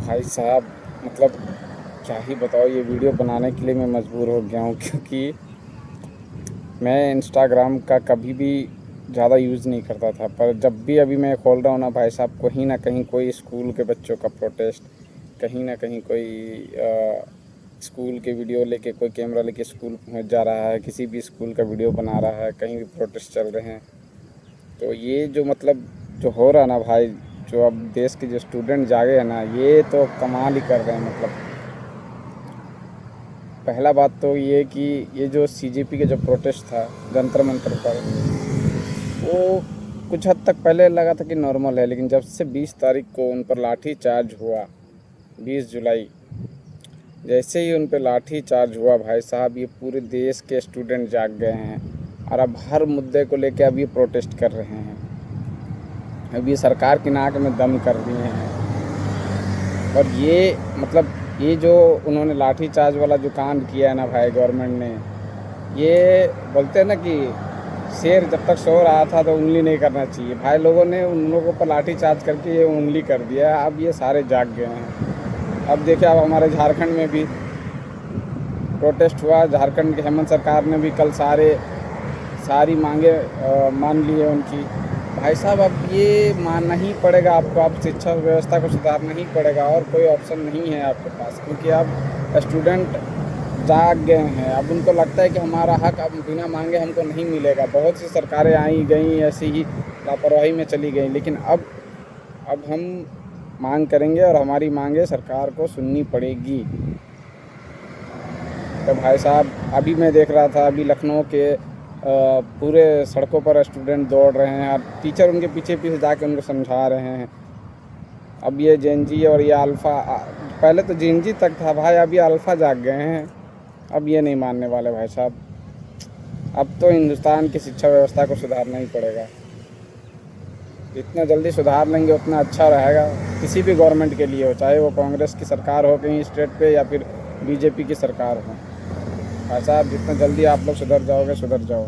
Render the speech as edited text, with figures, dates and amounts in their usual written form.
भाई साहब, मतलब क्या ही बताओ, ये वीडियो बनाने के लिए मैं मजबूर हो गया हूँ क्योंकि मैं इंस्टाग्राम का कभी भी ज़्यादा यूज़ नहीं करता था, पर जब भी अभी मैं खोल रहा हूँ ना भाई साहब, कहीं ना कहीं कोई स्कूल के बच्चों का प्रोटेस्ट, कहीं ना कहीं कोई स्कूल के वीडियो लेके, कोई कैमरा लेके स्कूल पहुँच जा रहा है, किसी भी स्कूल का वीडियो बना रहा है, कहीं भी प्रोटेस्ट चल रहे हैं। तो ये जो मतलब जो हो रहा है ना भाई, जो अब देश के जो स्टूडेंट जागे हैं ना, ये तो कमाल ही कर रहे हैं। मतलब पहला बात तो ये कि ये जो सीजेपी के जो प्रोटेस्ट था जंतर मंतर पर, वो कुछ हद तक पहले लगा था कि नॉर्मल है, लेकिन जब से 20 तारीख को उन पर लाठी चार्ज हुआ, 20 जुलाई, जैसे ही उन पर लाठी चार्ज हुआ भाई साहब, ये पूरे देश के स्टूडेंट जाग गए हैं और अब हर मुद्दे को लेकर अब ये प्रोटेस्ट कर रहे हैं। अब ये सरकार की नाक में दम कर दिए हैं। और ये मतलब ये जो उन्होंने लाठी चार्ज वाला जो कांड किया है ना भाई गवर्नमेंट ने, ये बोलते हैं ना कि शेर जब तक सो रहा था तो उंगली नहीं करना चाहिए। भाई लोगों ने उन लोगों पर लाठी चार्ज करके ये उंगली कर दिया। अब ये सारे जाग गए हैं। अब देखिए, अब हमारे झारखंड में भी प्रोटेस्ट हुआ। झारखंड की हेमंत सरकार ने भी कल सारी मांगे मान ली है उनकी। भाई साहब, अब ये मानना ही पड़ेगा आपको। अब शिक्षा व्यवस्था को सुधारना ही पड़ेगा, और कोई ऑप्शन नहीं है आपके पास, क्योंकि अब स्टूडेंट जाग गए हैं। अब उनको लगता है कि हमारा हक अब बिना मांगे हमको नहीं मिलेगा। बहुत सी सरकारें आई गई, ऐसी ही लापरवाही में चली गई, लेकिन अब हम मांग करेंगे और हमारी मांगे सरकार को सुननी पड़ेगी। तो भाई साहब, अभी मैं देख रहा था, अभी लखनऊ के पूरे सड़कों पर स्टूडेंट दौड़ रहे हैं और टीचर उनके पीछे पीछे जाके उनको समझा रहे हैं। अब ये जेनजी और ये अल्फ़ा, पहले तो जेनजी तक था भाई, अब ये अल्फ़ा जाग गए हैं। अब ये नहीं मानने वाले भाई साहब। अब तो हिंदुस्तान की शिक्षा व्यवस्था को सुधारना ही पड़ेगा। जितना जल्दी सुधार लेंगे उतना अच्छा रहेगा किसी भी गवर्नमेंट के लिए हो, चाहे वो कांग्रेस की सरकार हो कहीं स्टेट पे या फिर बीजेपी की सरकार हो। भाई साहब, जितना जल्दी आप लोग सुधर जाओगे, सुधर जाओ।